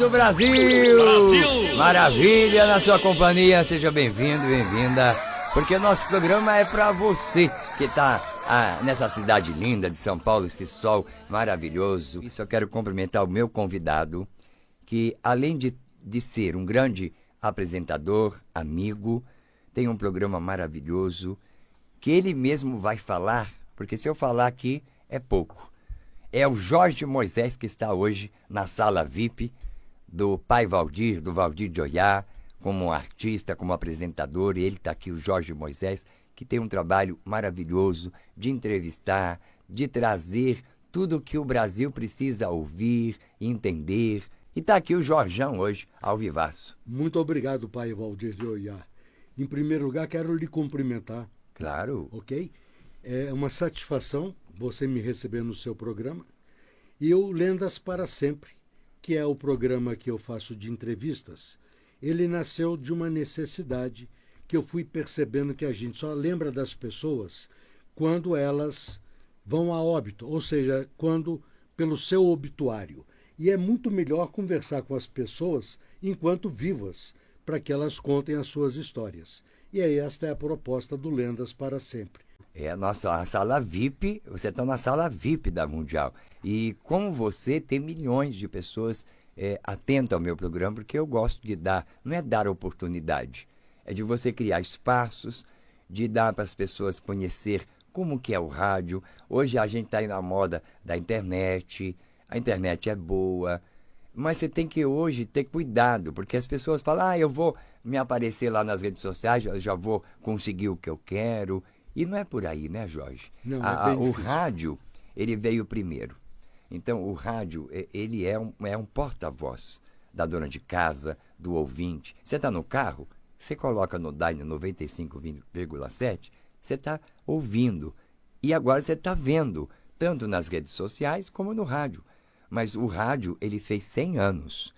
do Brasil! Brasil! Maravilha na sua companhia, seja bem-vindo, bem-vinda, porque o nosso programa é pra você que tá nessa cidade linda de São Paulo, esse sol maravilhoso. Isso eu quero cumprimentar o meu convidado, que além de ser um grande apresentador, amigo, tem um programa maravilhoso, que ele mesmo vai falar, porque se eu falar aqui é pouco. É o Jorge Moisés que está hoje na sala VIP do pai Valdir, do Valdir de Oyá, como artista, como apresentador. E ele está aqui, o Jorge Moisés, que tem um trabalho maravilhoso de entrevistar, de trazer tudo o que o Brasil precisa ouvir, entender. E está aqui o Jorjão hoje, ao vivaço. Muito obrigado, pai Valdir de Oyá. Em primeiro lugar, quero lhe cumprimentar. Claro. Ok? É uma satisfação você me receber no seu programa. E o Lendas para Sempre, que é o programa que eu faço de entrevistas, ele nasceu de uma necessidade que eu fui percebendo que a gente só lembra das pessoas quando elas vão a óbito, ou seja, quando pelo seu obituário. E é muito melhor conversar com as pessoas enquanto vivas, para que elas contem as suas histórias. E aí esta é a proposta do Lendas para Sempre. É a sala VIP, você está na sala VIP da Mundial. E como você, tem milhões de pessoas atentas ao meu programa, porque eu gosto de dar, não é dar oportunidade, é de você criar espaços, de dar para as pessoas conhecer como que é o rádio. Hoje a gente está aí na moda da internet, a internet é boa, mas você tem que hoje ter cuidado, porque as pessoas falam, eu vou me aparecer lá nas redes sociais, eu já vou conseguir o que eu quero. E não é por aí, né, Jorge? Não, o rádio, ele veio primeiro. Então, o rádio, ele é um porta-voz da dona de casa, do ouvinte. Você está no carro, você coloca no Dyne 95,7, você está ouvindo. E agora você está vendo, tanto nas redes sociais como no rádio. Mas o rádio, ele fez 100 anos.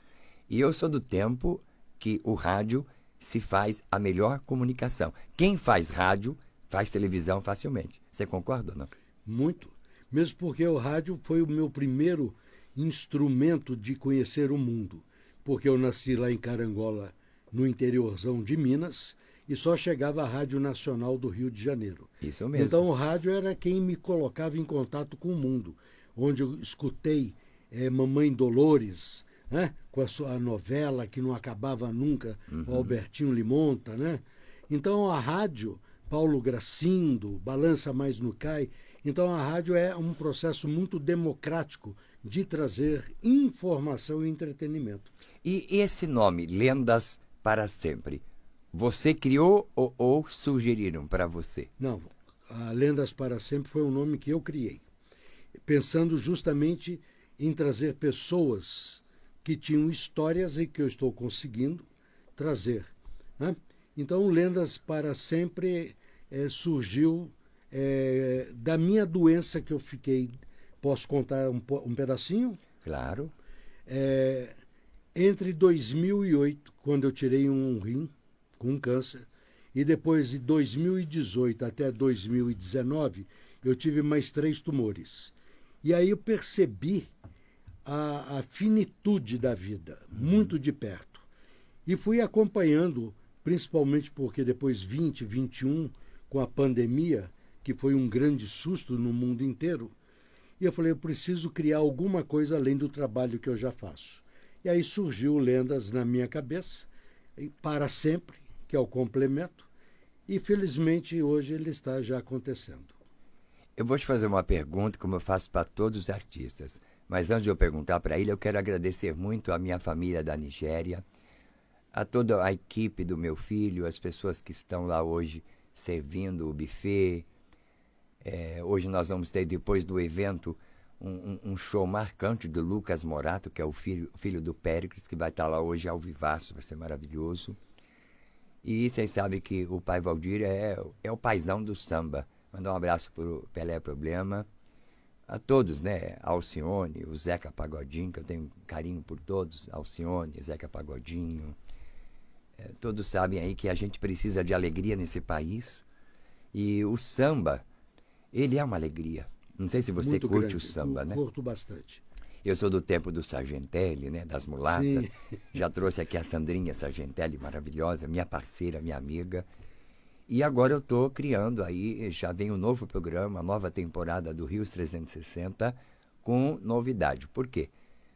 E eu sou do tempo que o rádio se faz a melhor comunicação. Quem faz rádio faz televisão facilmente. Você concorda ou não? Muito. Mesmo porque o rádio foi o meu primeiro instrumento de conhecer o mundo. Porque eu nasci lá em Carangola, no interiorzão de Minas, e só chegava a Rádio Nacional do Rio de Janeiro. Isso mesmo. Então o rádio era quem me colocava em contato com o mundo. Onde eu escutei Mamãe Dolores, né? Com a sua novela que não acabava nunca, o Albertinho Limonta, né? Então a rádio, Paulo Gracindo, Balança Mais no Cai. Então a rádio é um processo muito democrático de trazer informação e entretenimento. E esse nome, Lendas para Sempre, você criou ou sugeriram para você? Não, a Lendas para Sempre foi um nome que eu criei, pensando justamente em trazer pessoas que tinham histórias e que eu estou conseguindo trazer, né? Então, Lendas para Sempre surgiu da minha doença que eu fiquei. Posso contar um pedacinho? Claro. Entre 2008, quando eu tirei um rim com um câncer, e depois de 2018 até 2019, eu tive mais 3 tumores. E aí eu percebi a finitude da vida, muito de perto. E fui acompanhando, principalmente porque depois 2021, com a pandemia, que foi um grande susto no mundo inteiro, e eu falei, eu preciso criar alguma coisa além do trabalho que eu já faço. E aí surgiu Lendas na minha cabeça, para sempre, que é o complemento, e felizmente hoje ele está já acontecendo. Eu vou te fazer uma pergunta, como eu faço para todos os artistas, mas antes de eu perguntar para ele, eu quero agradecer muito à minha família da Nigéria, a toda a equipe do meu filho, as pessoas que estão lá hoje servindo o buffet. Hoje nós vamos ter, depois do evento, um show marcante do Lucas Morato, que é o filho do Péricles, que vai estar lá hoje ao vivaço, vai ser maravilhoso. E vocês sabem que o pai Valdir é o paizão do samba. Mandar um abraço para o Pelé Problema, a todos, né? Alcione, o Zeca Pagodinho, que eu tenho carinho por todos, Alcione, Zeca Pagodinho. Todos sabem aí que a gente precisa de alegria nesse país. E o samba, ele é uma alegria. Não sei se você Muito curte grande. o samba, né? Curto bastante. Eu sou do tempo do Sargentelli, né? Das mulatas. Sim. Já trouxe aqui a Sandrinha Sargentelli, maravilhosa, minha parceira, minha amiga. E agora eu estou criando aí, já vem um novo programa, a nova temporada do Rios 360, com novidade. Por quê?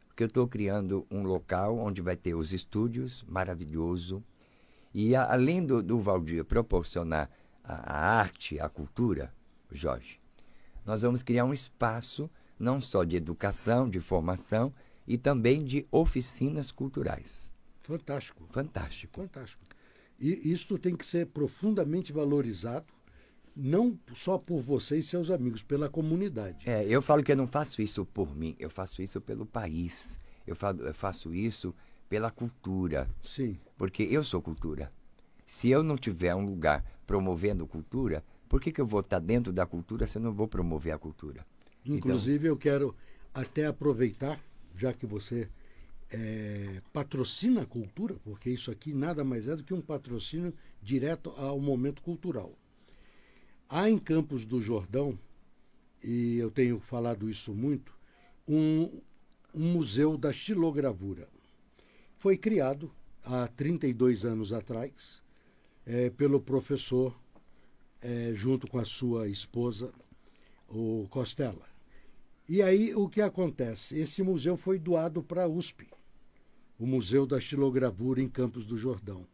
Porque eu estou criando um local onde vai ter os estúdios, maravilhoso. E além do Valdir proporcionar a arte, a cultura, Jorge, nós vamos criar um espaço não só de educação, de formação, e também de oficinas culturais. Fantástico. Fantástico. Fantástico. E isso tem que ser profundamente valorizado, não só por você e seus amigos, pela comunidade. Eu falo que eu não faço isso por mim, eu faço isso pelo país. Eu faço isso pela cultura. Sim. Porque eu sou cultura. Se eu não tiver um lugar promovendo cultura, por que eu vou estar dentro da cultura se eu não vou promover a cultura? Inclusive, eu quero até aproveitar, já que você patrocina a cultura, porque isso aqui nada mais é do que um patrocínio direto ao momento cultural. Há em Campos do Jordão, e eu tenho falado isso muito, um museu da xilogravura. Foi criado há 32 anos atrás pelo professor, junto com a sua esposa, o Costela. E aí o que acontece? Esse museu foi doado para a USP, o Museu da Xilogravura em Campos do Jordão.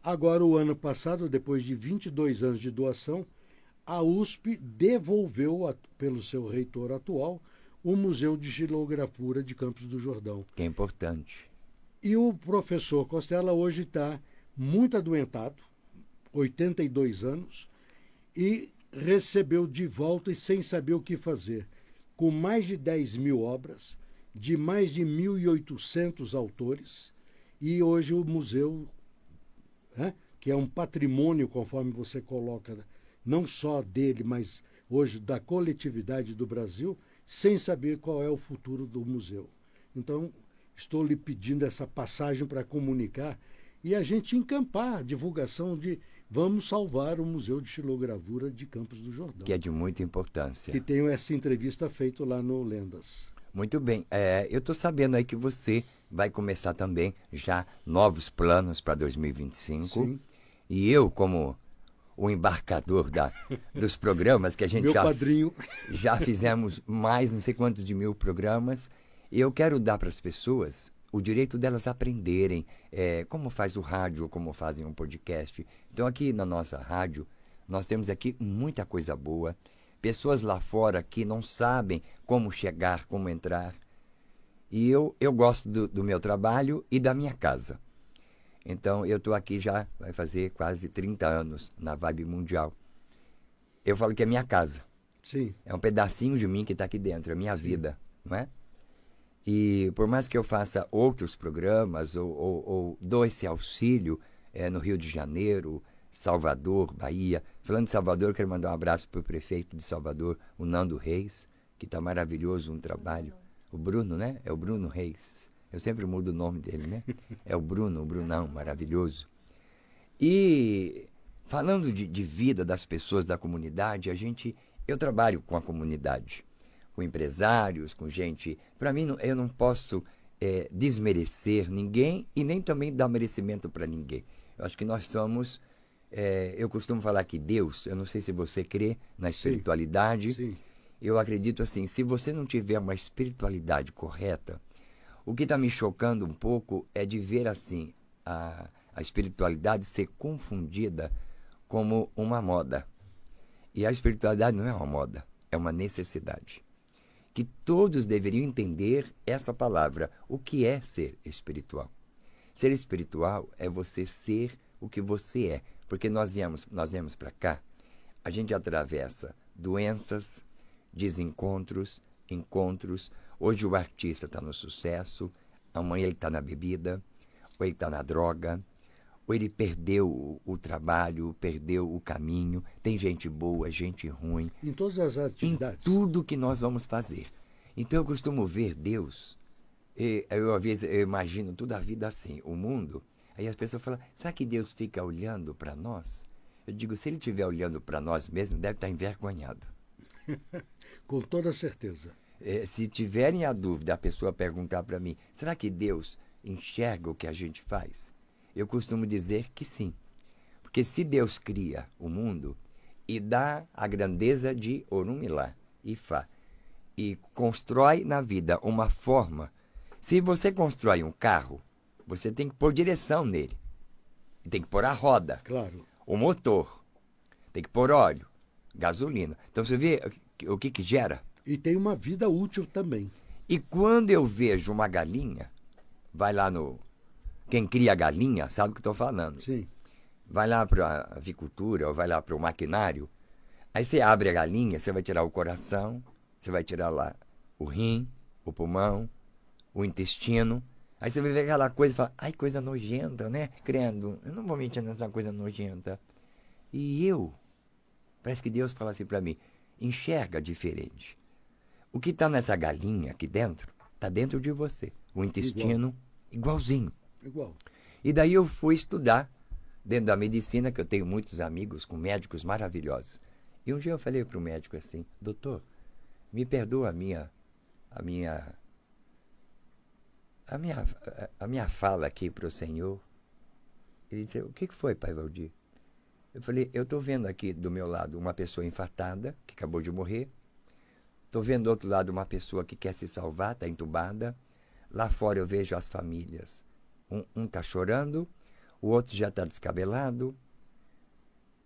Agora, o ano passado, depois de 22 anos de doação, a USP devolveu, pelo seu reitor atual, o Museu de Xilogravura de Campos do Jordão. Que é importante. E o professor Costela hoje está muito adoentado, 82 anos, e recebeu de volta e sem saber o que fazer, com mais de 10 mil obras, de mais de 1.800 autores, e hoje o museu, que é um patrimônio, conforme você coloca, não só dele, mas hoje da coletividade do Brasil, sem saber qual é o futuro do museu. Então, estou lhe pedindo essa passagem para comunicar e a gente encampar a divulgação de vamos salvar o Museu de Xilogravura de Campos do Jordão. Que é de muita importância. Que tenho essa entrevista feita lá no Lendas. Muito bem. Eu estou sabendo aí que você vai começar também já novos planos para 2025. Sim. E eu, como o embarcador dos programas que a gente já fizemos mais não sei quantos de 1000 programas, eu quero dar para as pessoas o direito delas aprenderem como faz o rádio, como fazem um podcast. Então aqui na nossa rádio, nós temos aqui muita coisa boa. Pessoas lá fora que não sabem como chegar, como entrar. E eu gosto do meu trabalho e da minha casa. Então eu estou aqui já, vai fazer quase 30 anos na Vibe Mundial. Eu falo que é minha casa. Sim. É um pedacinho de mim que está aqui dentro, é minha vida, não é? E por mais que eu faça outros programas ou dou esse auxílio no Rio de Janeiro, Salvador, Bahia. Falando de Salvador, quero mandar um abraço para o prefeito de Salvador, o Nando Reis, que está maravilhoso um trabalho. O Bruno, né? É o Bruno Reis. Eu sempre mudo o nome dele, né? É o Brunão, maravilhoso. E falando de vida das pessoas da comunidade, eu trabalho com a comunidade, com empresários, com gente. Para mim, eu não posso desmerecer ninguém e nem também dar merecimento para ninguém. Eu acho que nós somos... eu costumo falar que Deus, eu não sei se você crê na espiritualidade. Sim. Eu acredito assim, se você não tiver uma espiritualidade correta, o que está me chocando um pouco é de ver assim a espiritualidade ser confundida como uma moda. E a espiritualidade não é uma moda, é uma necessidade. Que todos deveriam entender essa palavra. O que é ser espiritual? Ser espiritual é você ser o que você é. Porque nós viemos para cá, a gente atravessa doenças, desencontros, encontros. Hoje o artista está no sucesso, amanhã ele está na bebida, ou ele está na droga, ou ele perdeu o trabalho, perdeu o caminho. Tem gente boa, gente ruim. Em todas as atividades. Em tudo que nós vamos fazer. Então eu costumo ver Deus, às vezes eu imagino toda a vida assim, o mundo. Aí as pessoas falam, será que Deus fica olhando para nós? Eu digo, se ele estiver olhando para nós mesmo, deve estar envergonhado. Com toda certeza. Se tiverem a dúvida, a pessoa perguntar para mim, será que Deus enxerga o que a gente faz? Eu costumo dizer que sim. Porque se Deus cria o mundo e dá a grandeza de Orunmila, Ifá, e constrói na vida uma forma, se você constrói um carro, você tem que pôr direção nele. Tem que pôr a roda, Claro. o motor, tem que pôr óleo, gasolina. Então você vê o que gera? E tem uma vida útil também. E quando eu vejo uma galinha, vai lá no... Quem cria galinha sabe o que estou falando. Sim. Vai lá para a avicultura ou vai lá para o maquinário. Aí você abre a galinha, você vai tirar o coração, você vai tirar lá o rim, o pulmão, o intestino. Aí você vai ver aquela coisa e fala, ai, coisa nojenta, né? Crendo, eu não vou mentir nessa coisa nojenta. E parece que Deus fala assim para mim, enxerga diferente. O que está nessa galinha aqui dentro, está dentro de você. O intestino, igualzinho. Igual. E daí eu fui estudar dentro da medicina, que eu tenho muitos amigos com médicos maravilhosos. E um dia eu falei para o médico assim, doutor, me perdoa a minha fala aqui para o senhor. Ele disse, o que foi, pai Valdir? Eu falei, eu estou vendo aqui do meu lado uma pessoa infartada, que acabou de morrer. Estou vendo do outro lado uma pessoa que quer se salvar, está entubada. Lá fora eu vejo as famílias. Um está chorando, o outro já está descabelado.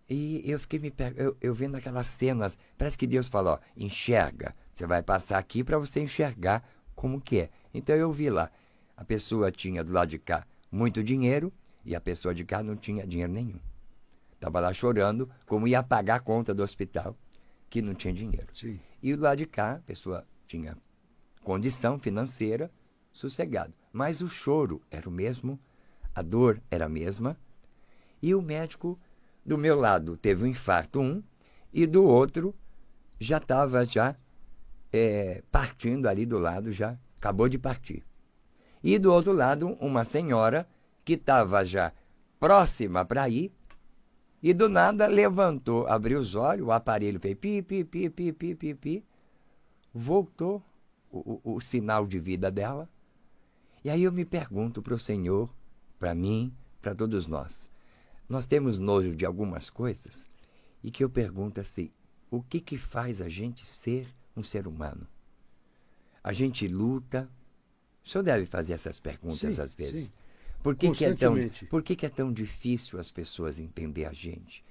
E eu fiquei eu vendo aquelas cenas. Parece que Deus falou, ó, enxerga. Você vai passar aqui para você enxergar como que é. Então eu vi lá. A pessoa tinha do lado de cá muito dinheiro e a pessoa de cá não tinha dinheiro nenhum. Estava lá chorando como ia pagar a conta do hospital, que não tinha dinheiro. Sim. E do lado de cá, a pessoa tinha condição financeira, sossegado. Mas o choro era o mesmo, a dor era a mesma. E o médico, do meu lado, teve um infarto, e do outro já estava partindo ali do lado, já acabou de partir. E do outro lado, uma senhora que estava já próxima para ir, e do nada levantou, abriu os olhos, o aparelho fez pi, pi, pi, pi, pi, pi, pi, voltou o sinal de vida dela. E aí eu me pergunto para o Senhor, para mim, para todos nós. Nós temos nojo de algumas coisas e que eu pergunto assim, o que faz a gente ser um ser humano? A gente luta. O senhor deve fazer essas perguntas às vezes. Sim. Por que é tão difícil as pessoas entender a gente?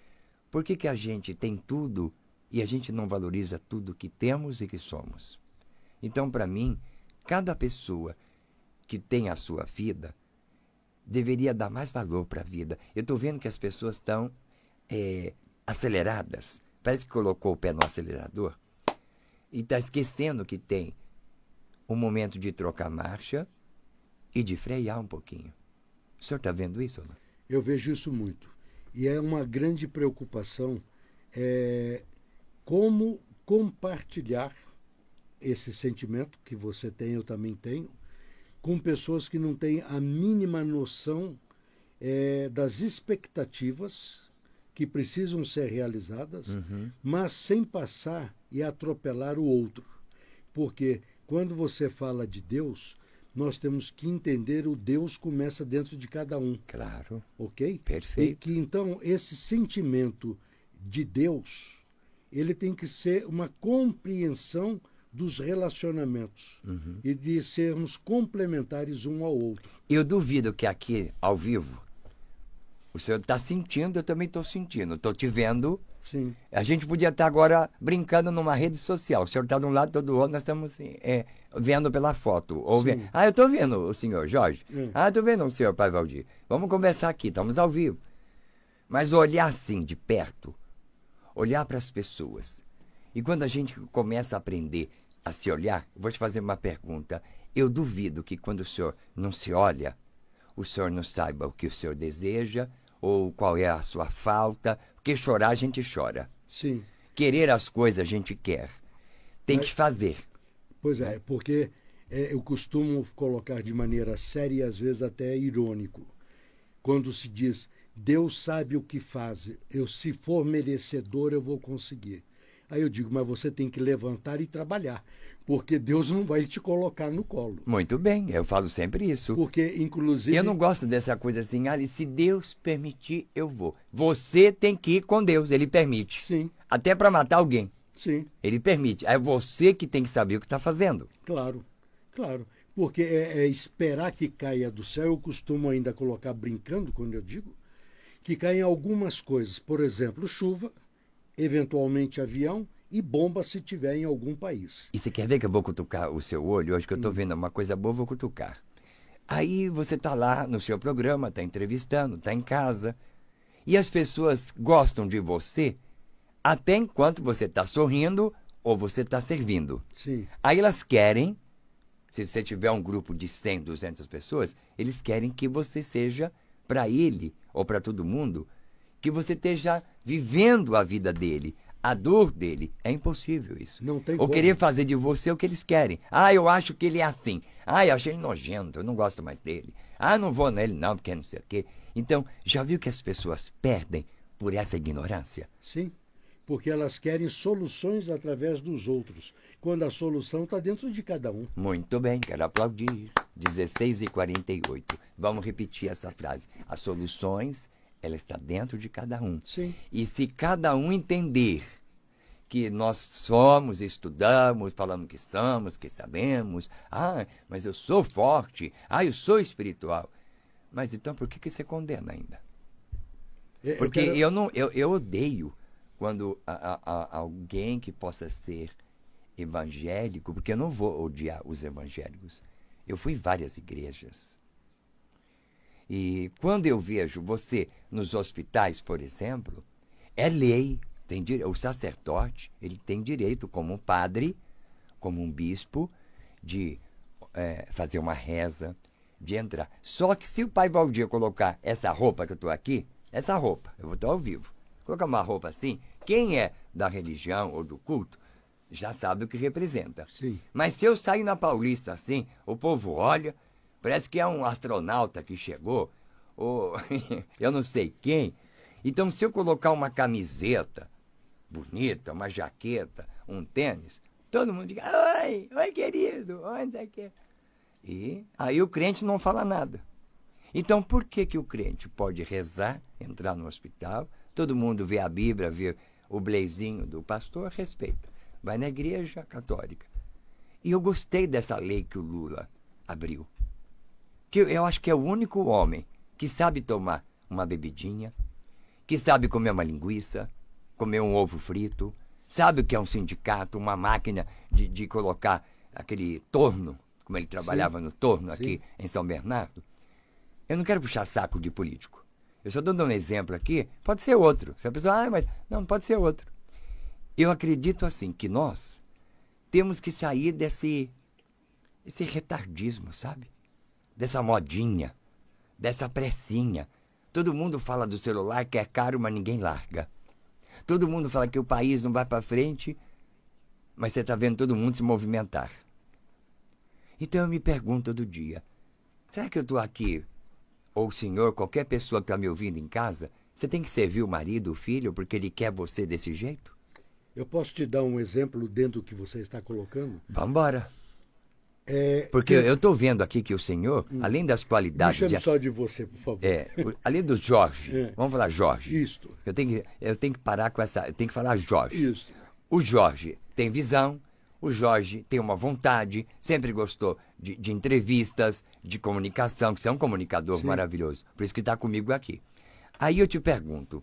Por que a gente tem tudo e a gente não valoriza tudo que temos e que somos? Então, para mim, cada pessoa que tem a sua vida deveria dar mais valor para a vida. Eu estou vendo que as pessoas estão aceleradas. Parece que colocou o pé no acelerador e está esquecendo que tem um momento de trocar marcha e de frear um pouquinho. O senhor está vendo isso ou não? Eu vejo isso muito. E é uma grande preocupação como compartilhar esse sentimento que você tem, eu também tenho, com pessoas que não têm a mínima noção das expectativas que precisam ser realizadas, mas sem passar e atropelar o outro. Porque quando você fala de Deus, nós temos que entender o Deus começa dentro de cada um. Claro. Ok? Perfeito. E que, então, esse sentimento de Deus, ele tem que ser uma compreensão dos relacionamentos e de sermos complementares um ao outro. Eu duvido que aqui, ao vivo, o senhor está sentindo, eu também estou sentindo. Estou te vendo. Sim. A gente podia estar agora brincando numa rede social. O senhor está de um lado, todo do outro, nós estamos assim, vendo pela foto. Ou vendo. Ah, eu estou vendo o senhor Jorge. Ah, estou vendo o senhor Pai Valdir. Vamos conversar aqui, estamos ao vivo. Mas olhar assim, de perto, olhar para as pessoas. E quando a gente começa a aprender a se olhar, eu vou te fazer uma pergunta. Eu duvido que quando o senhor não se olha, o senhor não saiba o que o senhor deseja, ou qual é a sua falta, porque chorar a gente chora. Sim. Querer as coisas a gente quer. Tem que fazer. Pois é, porque eu costumo colocar de maneira séria e às vezes até irônico. Quando se diz, Deus sabe o que faz, se for merecedor eu vou conseguir. Aí eu digo, mas você tem que levantar e trabalhar. Porque Deus não vai te colocar no colo. Muito bem, eu falo sempre isso. Porque, inclusive... Eu não gosto dessa coisa assim, ali, se Deus permitir, eu vou. Você tem que ir com Deus, ele permite. Sim. Até para matar alguém. Sim. Ele permite. É você que tem que saber o que está fazendo. Claro, claro. Porque é esperar que caia do céu. Eu costumo ainda colocar, brincando, quando eu digo, que caem algumas coisas. Por exemplo, chuva, eventualmente avião e bomba se tiver em algum país. E você quer ver que eu vou cutucar o seu olho? Hoje que eu estou vendo uma coisa boa, eu vou cutucar. Aí você está lá no seu programa, está entrevistando, está em casa. E as pessoas gostam de você até enquanto você está sorrindo ou você está servindo. Sim. Aí elas querem, se você tiver um grupo de 100, 200 pessoas, eles querem que você seja, para ele ou para todo mundo, que você esteja vivendo a vida dele, a dor dele. É impossível isso. Não tem ou como. querer fazer de você o que eles querem. Ah, eu acho que ele é assim. Ah, eu achei ele nojento, eu não gosto mais dele. Ah, não vou nele não, porque não sei o quê. Então, já viu que as pessoas perdem por essa ignorância? Sim. Porque elas querem soluções através dos outros, quando a solução está dentro de cada um. Muito bem, quero aplaudir. 16h48. Vamos repetir essa frase. As soluções, ela está dentro de cada um. Sim. E se cada um entender que nós somos, estudamos, falamos que somos, que sabemos, ah, mas eu sou forte, ah, eu sou espiritual. Mas então por que você condena ainda? Porque eu odeio quando alguém que possa ser evangélico, porque eu não vou odiar os evangélicos. Eu fui em várias igrejas. E quando eu vejo você nos hospitais, por exemplo, é lei. O sacerdote, ele tem direito, como um padre, como um bispo, de fazer uma reza, de entrar. Só que se o pai Valdir colocar essa roupa que eu estou aqui, essa roupa, eu vou estar ao vivo, colocar uma roupa assim, quem é da religião ou do culto já sabe o que representa. Sim. Mas se eu sair na Paulista assim, o povo olha, parece que é um astronauta que chegou, ou eu não sei quem. Então, se eu colocar uma camiseta bonita, uma jaqueta, um tênis, todo mundo diz, oi querido, onde é que é? E aí o crente não fala nada. Então, por que o crente pode rezar, entrar no hospital, todo mundo vê a Bíblia, vê o blazinho do pastor, respeita. Vai na igreja católica. E eu gostei dessa lei que o Lula abriu. Que eu acho que é o único homem que sabe tomar uma bebidinha, que sabe comer uma linguiça, comer um ovo frito, sabe o que é um sindicato, uma máquina de colocar aquele torno, como ele trabalhava no torno aqui em São Bernardo. Eu não quero puxar saco de político. Eu só estou dando um exemplo aqui, pode ser outro. Se a pessoa, mas não, pode ser outro. Eu acredito assim, que nós temos que sair desse retardismo, sabe? Dessa modinha, dessa pressinha. Todo mundo fala do celular que é caro, mas ninguém larga. Todo mundo fala que o país não vai para frente, mas você está vendo todo mundo se movimentar. Então eu me pergunto todo dia, será que eu estou aqui, ou o senhor, qualquer pessoa que está me ouvindo em casa, você tem que servir o marido, o filho, porque ele quer você desse jeito? Eu posso te dar um exemplo dentro do que você está colocando? Vamos embora. Porque eu estou vendo aqui que o senhor, além das qualidades... Me chame só de você, por favor. Além do Jorge, vamos falar Jorge. Isto. Eu tenho que parar com essa... Eu tenho que falar Jorge. Isso. O Jorge tem visão, o Jorge tem uma vontade, sempre gostou de entrevistas, de comunicação, que você é um comunicador maravilhoso. Por isso que está comigo aqui. Aí eu te pergunto,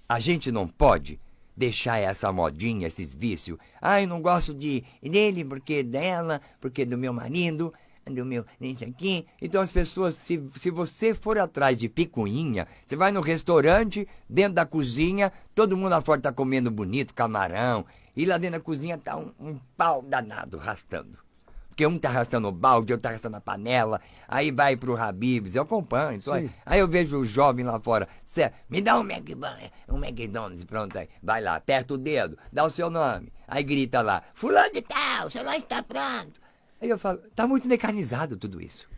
a gente não pode deixar essa modinha, esses vícios? Ah, eu não gosto dele porque dela, porque do meu marido, do meu... isso aqui. Então as pessoas, se você for atrás de picuinha, você vai no restaurante, dentro da cozinha, todo mundo lá fora está comendo bonito, camarão, e lá dentro da cozinha está um pau danado rastando. Porque um está arrastando o balde, outro está arrastando a panela, aí vai pro Habib's, eu acompanho. Então, aí eu vejo o jovem lá fora, me dá um McDonald's, pronto aí. Vai lá, aperta o dedo, dá o seu nome. Aí grita lá, fulano de tal, o seu lanche está pronto. Aí eu falo, está muito mecanizado tudo isso.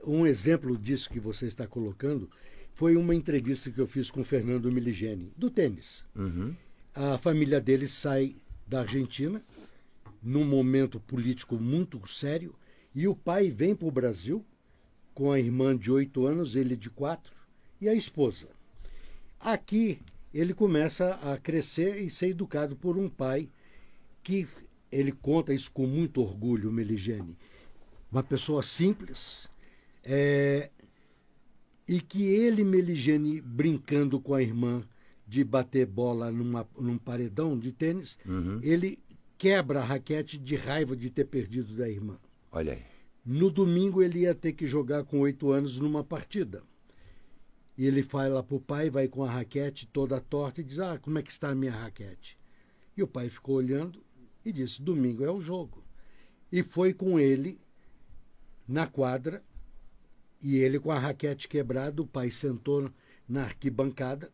Um exemplo disso que você está colocando foi uma entrevista que eu fiz com o Fernando Miligeni, do tênis. Uhum. A família dele sai da Argentina num momento político muito sério, e o pai vem para o Brasil com a irmã de 8 anos, ele de 4, e a esposa. Aqui ele começa a crescer e ser educado por um pai que, ele conta isso com muito orgulho, Meligeni, uma pessoa simples, e que ele, Meligeni, brincando com a irmã de bater bola num paredão de tênis, ele quebra a raquete de raiva de ter perdido da irmã. Olha aí. No domingo ele ia ter que jogar com 8 anos numa partida. E ele vai lá pro pai, vai com a raquete toda torta e diz, como é que está a minha raquete? E o pai ficou olhando e disse, domingo é o jogo. E foi com ele na quadra, e ele com a raquete quebrada, o pai sentou na arquibancada,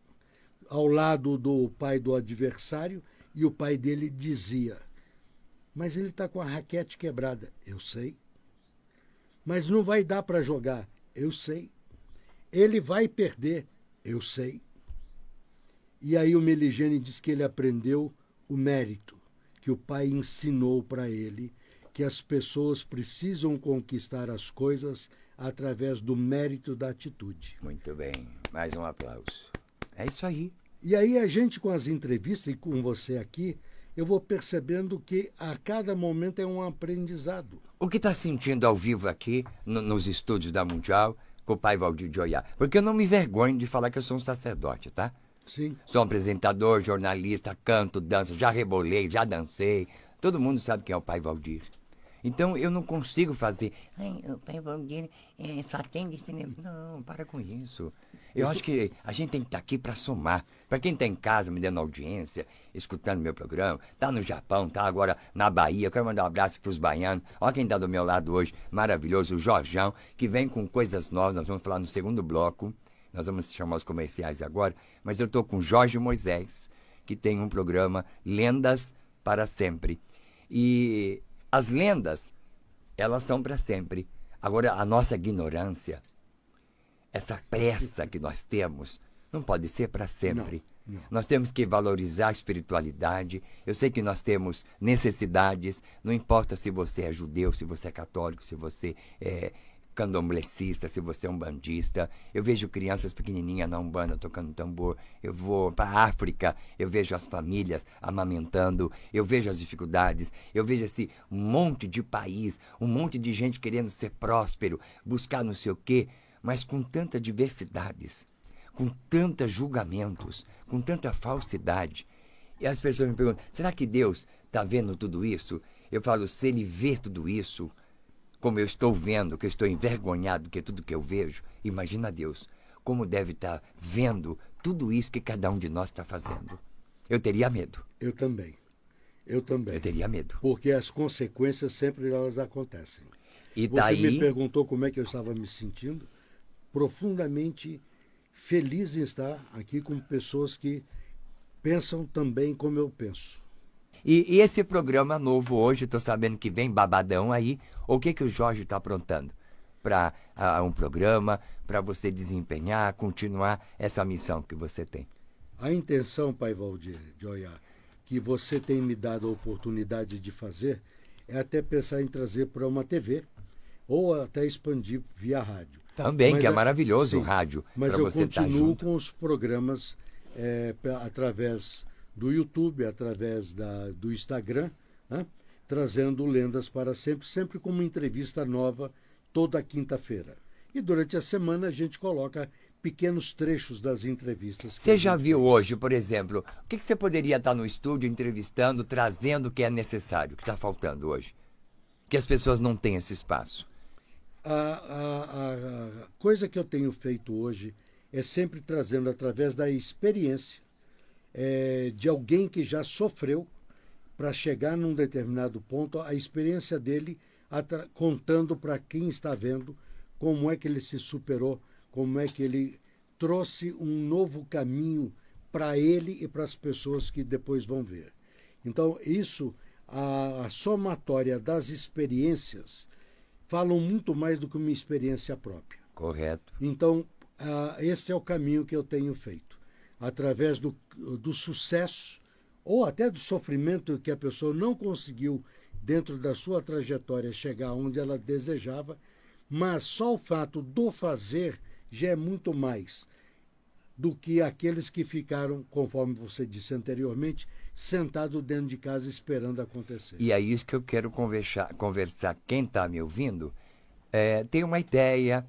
ao lado do pai do adversário, e o pai dele dizia, mas ele está com a raquete quebrada. Eu sei. Mas não vai dar para jogar. Eu sei. Ele vai perder. Eu sei. E aí o Meligeni diz que ele aprendeu o mérito, que o pai ensinou para ele, que as pessoas precisam conquistar as coisas através do mérito da atitude. Muito bem. Mais um aplauso. É isso aí. E aí a gente, com as entrevistas e com você aqui, eu vou percebendo que a cada momento é um aprendizado. O que está sentindo ao vivo aqui, nos estúdios da Mundial, com o pai Valdir de Oiá? Porque eu não me envergonho de falar que eu sou um sacerdote, tá? Sim. Sou apresentador, jornalista, canto, danço, já rebolei, já dancei. Todo mundo sabe quem é o pai Valdir. Então eu não consigo fazer. O pai Valdir só tem de cinema. Não, para com isso. Eu acho que a gente tem que estar aqui para somar. Para quem está em casa me dando audiência, escutando meu programa, tá no Japão, tá agora na Bahia, eu quero mandar um abraço para os baianos. Olha quem está do meu lado hoje, maravilhoso, o Jorjão, que vem com coisas novas. Nós vamos falar no segundo bloco. Nós vamos chamar os comerciais agora. Mas eu estou com Jorge Moisés, que tem um programa Lendas para Sempre. E as lendas, elas são para sempre. Agora, a nossa ignorância, essa pressa que nós temos, não pode ser para sempre. Não. Nós temos que valorizar a espiritualidade. Eu sei que nós temos necessidades. Não importa se você é judeu, se você é católico, se você é candomblessista, se você é um bandista. Eu vejo crianças pequenininhas na Umbanda tocando tambor. Eu vou para a África, eu vejo as famílias amamentando, eu vejo as dificuldades, eu vejo esse monte de país, um monte de gente querendo ser próspero, buscar não sei o quê, mas com tantas diversidades, com tantos julgamentos, com tanta falsidade. E as pessoas me perguntam, será que Deus está vendo tudo isso? Eu falo, se Ele vê tudo isso, como eu estou vendo, que eu estou envergonhado, que é tudo que eu vejo, imagina Deus, como deve estar vendo tudo isso que cada um de nós está fazendo. Eu teria medo. Eu também. Eu teria medo. Porque as consequências sempre elas acontecem. E Você daí me perguntou como é que eu estava me sentindo. Profundamente feliz em estar aqui com pessoas que pensam também como eu penso. E esse programa novo hoje, estou sabendo que vem babadão aí. O que o Jorge está aprontando para um programa, para você desempenhar, continuar essa missão que você tem? A intenção, pai Valdir de Oiá, que você tem me dado a oportunidade de fazer, é até pensar em trazer para uma TV ou até expandir via rádio. Também, mas que é maravilhoso sim, o rádio. Mas eu você continuo junto. com os programas através do YouTube, através do Instagram, né? Trazendo lendas para sempre, sempre com uma entrevista nova toda quinta-feira. E durante a semana a gente coloca pequenos trechos das entrevistas. Você já viu hoje, por exemplo, o que você poderia estar no estúdio entrevistando, trazendo o que é necessário, o que está faltando hoje? Que as pessoas não têm esse espaço. A coisa que eu tenho feito hoje é sempre trazendo, através da experiência de alguém que já sofreu, para chegar num determinado ponto, a experiência dele contando para quem está vendo como é que ele se superou, como é que ele trouxe um novo caminho para ele e para as pessoas que depois vão ver. Então, isso, a somatória das experiências, falam muito mais do que uma experiência própria. Correto. Então, esse é o caminho que eu tenho feito. Através do sucesso, ou até do sofrimento que a pessoa não conseguiu dentro da sua trajetória, chegar onde ela desejava, mas só o fato do fazer já é muito mais do que aqueles que ficaram, conforme você disse anteriormente, sentados dentro de casa esperando acontecer. E é isso que eu quero conversar. Quem está me ouvindo tem uma ideia,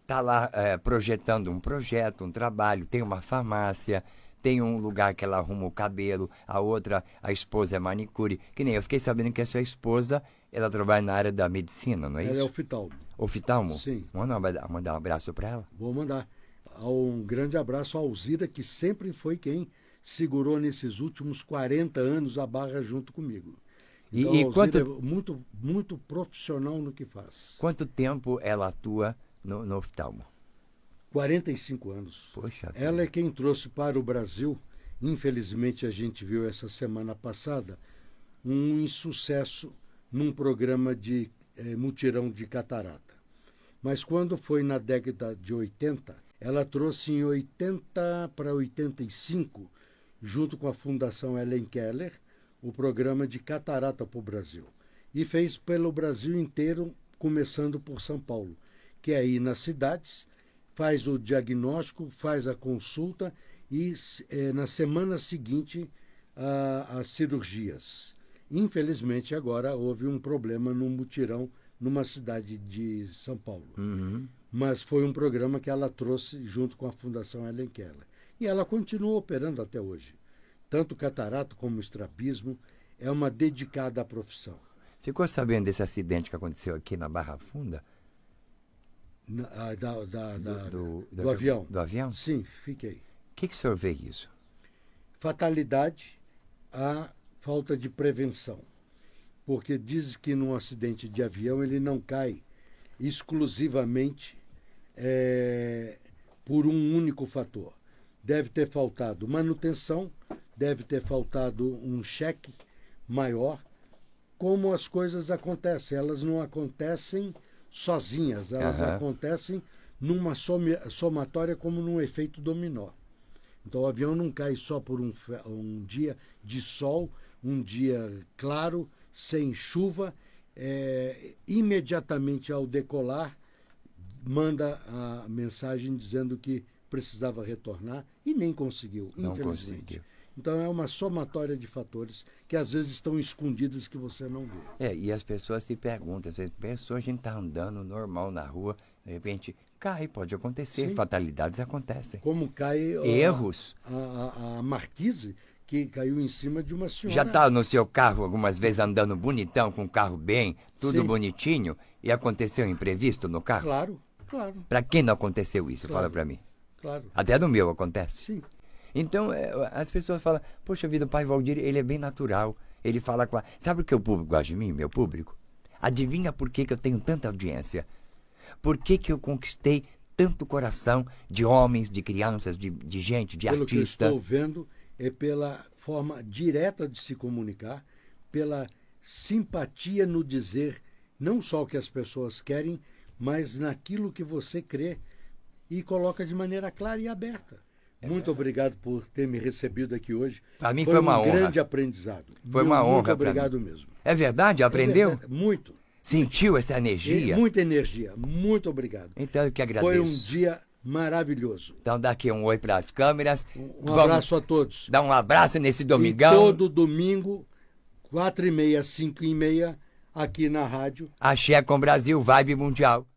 está lá projetando um projeto, um trabalho, tem uma farmácia, tem um lugar que ela arruma o cabelo, a outra, a esposa é manicure. Que nem eu fiquei sabendo que a sua esposa, ela trabalha na área da medicina, não é isso? Ela é oftalmo. Oftalmo? Sim. Mandar um abraço para ela? Vou mandar. Um grande abraço à Alzira, que sempre foi quem segurou nesses últimos 40 anos a barra junto comigo. Então, a Alzira é muito, muito profissional no que faz. Quanto tempo ela atua no oftalmo? 45 anos. Poxa vida. Ela é quem trouxe para o Brasil, infelizmente a gente viu essa semana passada, um insucesso num programa de mutirão de catarata. Mas quando foi na década de 80, ela trouxe em 80 para 85, junto com a Fundação Helen Keller, o programa de catarata para o Brasil. E fez pelo Brasil inteiro, começando por São Paulo, que é ir nas cidades, faz o diagnóstico, faz a consulta e na semana seguinte as cirurgias. Infelizmente agora houve um problema num mutirão numa cidade de São Paulo. Uhum. Mas foi um programa que ela trouxe junto com a Fundação Helen Keller. E ela continua operando até hoje. Tanto catarata como estrabismo, é uma dedicada à profissão. Ficou sabendo desse acidente que aconteceu aqui na Barra Funda? Do avião? Do avião? Sim, fiquei. O que o senhor vê isso? Fatalidade, a falta de prevenção. Porque diz que num acidente de avião ele não cai exclusivamente por um único fator. Deve ter faltado manutenção, deve ter faltado um cheque maior. Como as coisas acontecem, elas não acontecem sozinhas, elas acontecem numa somatória como num efeito dominó. Então o avião não cai só por um dia de sol, um dia claro, sem chuva, imediatamente ao decolar, manda a mensagem dizendo que precisava retornar e nem conseguiu, infelizmente. Não conseguiu. Então é uma somatória de fatores que às vezes estão escondidos que você não vê. E as pessoas se perguntam, a gente está andando normal na rua, de repente cai, pode acontecer, Sim. Fatalidades acontecem. Como cai Erros. A marquise que caiu em cima de uma senhora. Já está no seu carro algumas vezes andando bonitão, com o carro bem, tudo Sim. bonitinho, e aconteceu um imprevisto no carro? Claro, claro. Para quem não aconteceu isso? Claro. Fala para mim. Claro. Até no meu acontece. Sim. Então, as pessoas falam, poxa vida, o pai Valdir, ele é bem natural. Ele fala com a... Sabe o que o público gosta de mim, meu público? Adivinha por que eu tenho tanta audiência? Por que eu conquistei tanto coração de homens, de crianças, de gente, de Pelo artista? que eu estou vendo, é pela forma direta de se comunicar, pela simpatia no dizer não só o que as pessoas querem, mas naquilo que você crê e coloca de maneira clara e aberta. Muito obrigado por ter me recebido aqui hoje. Para mim foi uma honra. Um grande aprendizado. Foi uma honra. Muito obrigado mesmo. É verdade? Aprendeu? É verdade. Muito. Sentiu essa energia? Muita energia. Muito obrigado. Então eu que agradeço. Foi um dia maravilhoso. Então dá aqui um oi para as câmeras. Um abraço a todos. Dá um abraço nesse domingão. E todo domingo, 4h30, 5h30, aqui na rádio. Axé com Brasil, Vibe Mundial.